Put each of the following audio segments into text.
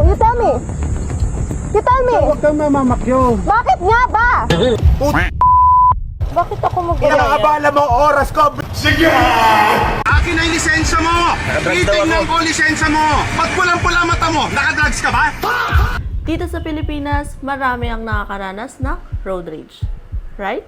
You tell me. You tell me. Huwag kang mamamakyo. Bakit nga ba? Bakit ako mag-alaya? Inaabala mo oras ko. Sige! Akin na yung lisensya mo! Titignan ko lisensya mo! Ba't pulang-pula mata mo? Nakadrugs ka ba? Dito sa Pilipinas, marami ang nakakaranas ng road rage. Right?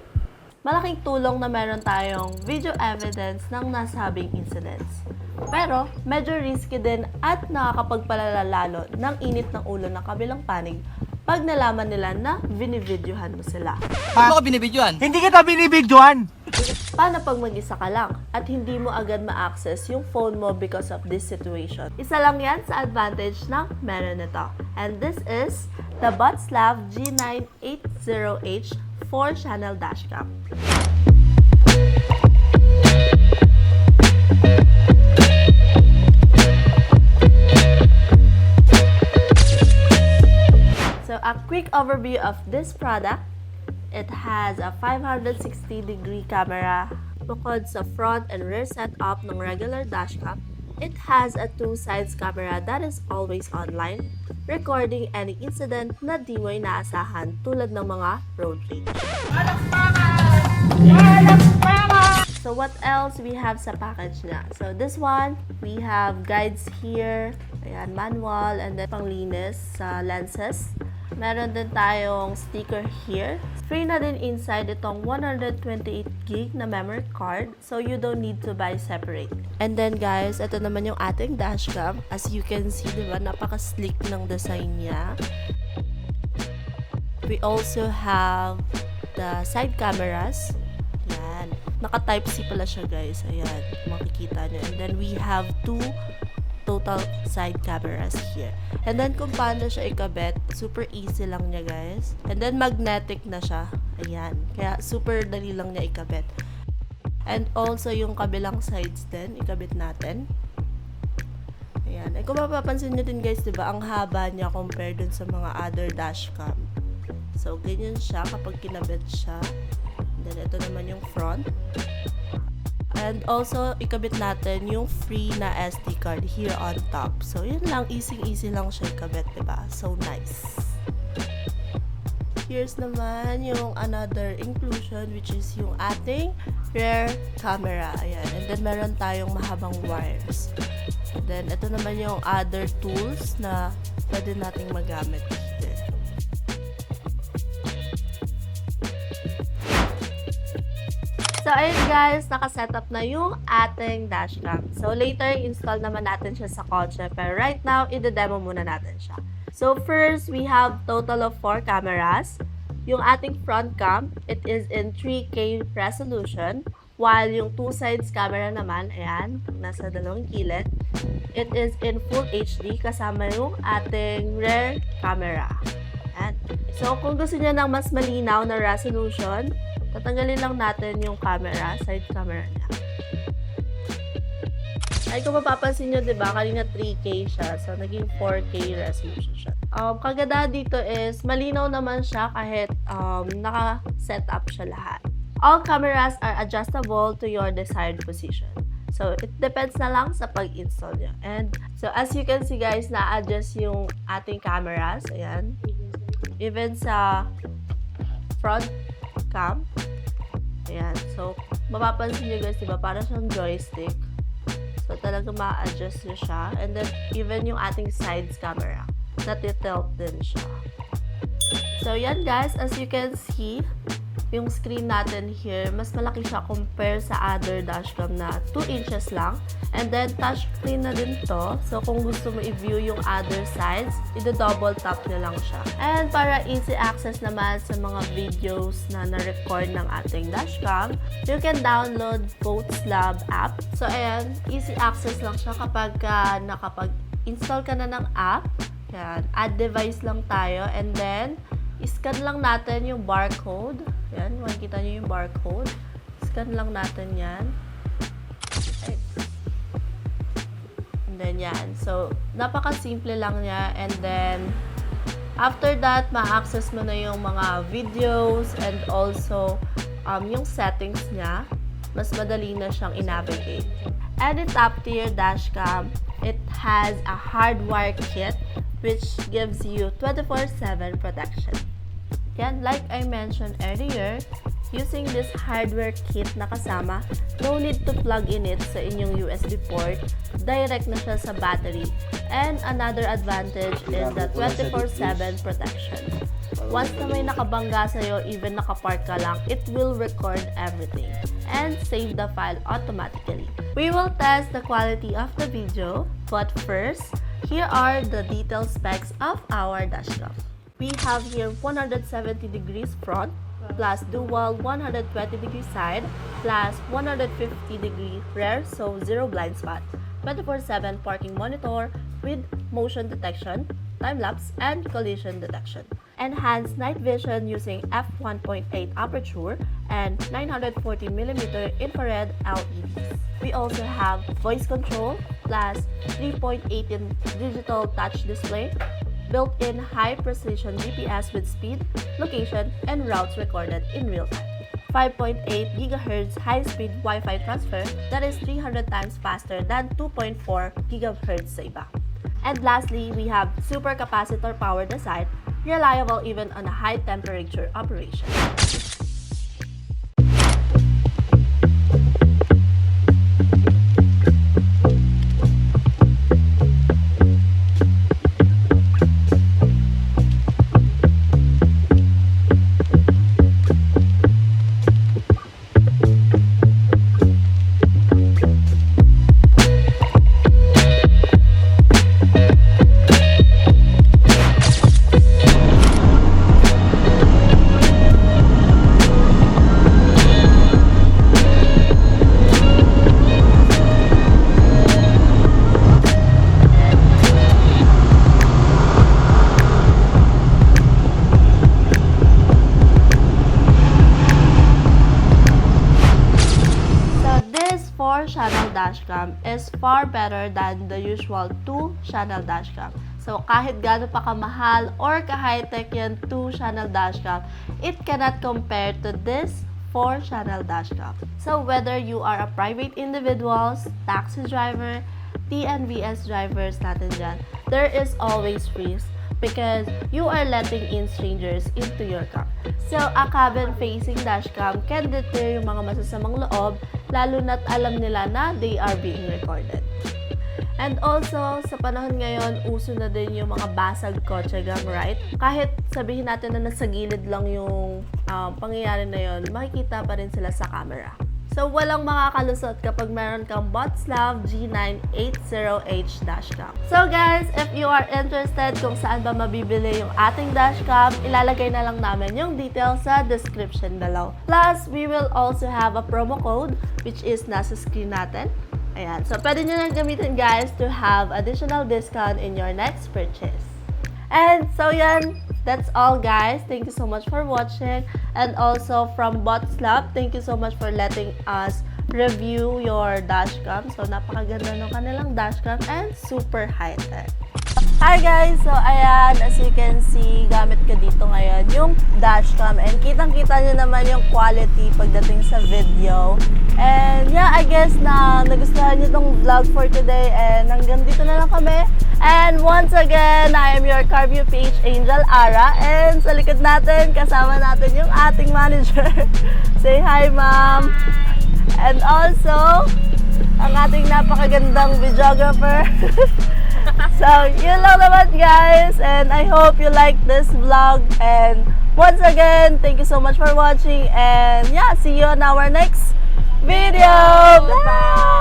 Malaking tulong na meron tayong video evidence ng nasabing incidents. Pero, medyo risky din at nakakapagpalala lalo ng init ng ulo ng kabilang panig pag nalaman nila na binibidyohan mo sila. Ano ka binibidyohan? Hindi kita binibidyohan. Paano pag mag-isa ka lang at hindi mo agad ma-access yung phone mo because of this situation? Isa lang yan sa advantage ng meron nito. And this is the Botslab G980H 4-channel dashcam. So a quick overview of this product. It has a 560-degree camera. Bukod sa front and rear setup ng regular dashcam, it has a 2-sides camera that is always online, recording any incident na di mo inaasahan tulad ng mga road rage. So what else we have sa package niya? So this one, we have guides here, ayan, manual, and then panglinis sa lenses. Meron din tayong sticker here. Free na din inside itong 128GB na memory card, so you don't need to buy separate. And then guys, ito naman yung ating dashcam. As you can see, diba, napaka-sleek ng design niya. We also have the side cameras. Yan. Naka-Type-C pala siya guys. Ayan, makikita nyo. And then we have 2 total side cameras here. And then kung paano siya ikabit, super easy lang niya guys. And then magnetic na siya. Ayan. Kaya super dali lang niya ikabit. And also yung kabilang sides din, ikabit natin. Ayan. Eh kung mapapansin nyo din guys, diba, ang haba niya compared dun sa mga other dashcam. So ganyan siya kapag kinabit siya. And then ito naman yung front. And also, ikabit natin yung free na SD card here on top. So, yun lang. Easy-easy lang siya ikabit, diba? So, nice. Here's naman yung another inclusion, which is yung ating rear camera. Ayan. And then, meron tayong mahabang wires. And then, ito naman yung other tools na pwede nating magamit here. So, ayun guys, nakasetup na yung ating dashcam. So, later, install naman natin siya sa kotse. Pero right now, i-demo muna natin siya. So, first, we have total of 4 cameras. Yung ating front cam, it is in 3K resolution. While yung 2 sides camera naman, ayan, nasa dalawang kilid, it is in full HD kasama yung ating rear camera. Ayan. So, kung gusto niya ng mas malinaw na resolution, tatanggalin lang natin yung camera, side camera niya. Ay, kung mapapansin nyo, diba, kanina 3K siya. So, naging 4K resolution siya. Kaganda dito is, malinaw naman siya kahit naka-set up siya lahat. All cameras are adjustable to your desired position. So, it depends na lang sa pag-install nyo. And, so, as you can see guys, na-adjust yung ating cameras. Ayan. Even sa front cam. Ayan. So, mapapansin nyo guys, diba? Para siyang joystick. So, talaga ma-adjust nyo siya. And then, even yung ating sides camera, natitilt din siya. So, yan guys. As you can see, yung screen natin here, mas malaki siya compare sa other dashcam na 2 inches lang. And then, touchscreen na din to. So, kung gusto mo i-view yung other sides, i-double tap nyo lang siya. And para easy access naman sa mga videos na na-record ng ating dashcam, you can download Botslab app. So, ayan, easy access lang siya kapag nakapag-install ka na ng app. Ayan, add device lang tayo. And then, i-scan lang natin yung barcode. Yan, makikita nyo yung barcode. Scan lang natin yan. Okay. And then yan. So, napaka-simple lang niya. And then, after that, ma-access mo na yung mga videos and also yung settings niya. Mas madali na siyang i-navigate. And it's up to your dashcam. It has a hardwire kit. which gives you 24/7 protection. Yan, like I mentioned earlier, using this hardware kit na kasama, no need to plug in it sa inyong USB port, direct na siya sa battery. And another advantage is the 24/7 protection. Once na may nakabangga sa'yo, even nakapark ka lang, it will record everything and save the file automatically. We will test the quality of the video, but first, here are the detailed specs of our dashcam. We have here 170 degrees front, plus dual 120 degree side, plus 150 degree rear, so zero blind spot, 24/7 parking monitor with motion detection, time-lapse, and collision detection. Enhanced night vision using f1.8 aperture and 940mm infrared LEDs. We also have voice control plus 3.8-inch digital touch display, built-in high-precision GPS with speed, location, and routes recorded in real time. 5.8 GHz high-speed Wi-Fi transfer that is 300 times faster than 2.4 GHz sa iba. And lastly, we have super capacitor power design, reliable even on a high-temperature operation. Channel dashcam is far better than the usual 2-channel dashcam. So kahit gaano pa kamahal or ka-high-tech yan 2-channel dashcam, it cannot compare to this 4-channel dashcam. So whether you are a private individuals, taxi driver, TNVS drivers natin dyan, there is always risk because you are letting in strangers into your car. So, a cabin-facing dashcam can deter yung mga masasamang loob, lalo na't alam nila na they are being recorded. And also, sa panahon ngayon, uso na din yung mga basag kotse gang, right? Kahit sabihin natin na nasa gilid lang yung pangyayari na yun, makikita pa rin sila sa camera. So, walang makakalusot kapag meron kang Botslab G980H dashcam. So guys, if you are interested kung saan ba mabibili yung ating dashcam, ilalagay na lang namin yung details sa description below. Plus, we will also have a promo code which is nasa screen natin. Ayan. So, pwede nyo nang gamitin guys to have additional discount in your next purchase. And so yan, that's all guys. Thank you so much for watching. And also from Botslab, thank you so much for letting us review your dashcam. So napakaganda ng kanilang dashcam and super high-tech. Hi guys! So ayan, as you can see, gamit ko dito ngayon yung dashcam. And kitang-kita nyo naman yung quality pagdating sa video. And yeah, I guess na nagustuhan nyo tong vlog for today. And hanggang dito na lang kami. And once again, I am your CarviewPH Angel Ara. And sa likod natin, kasama natin yung ating manager. Say hi, ma'am! And also, ang ating napakagandang videographer. So, yun lang naman guys. And I hope you like this vlog. And once again, thank you so much for watching. And yeah, see you on our next video. Bye!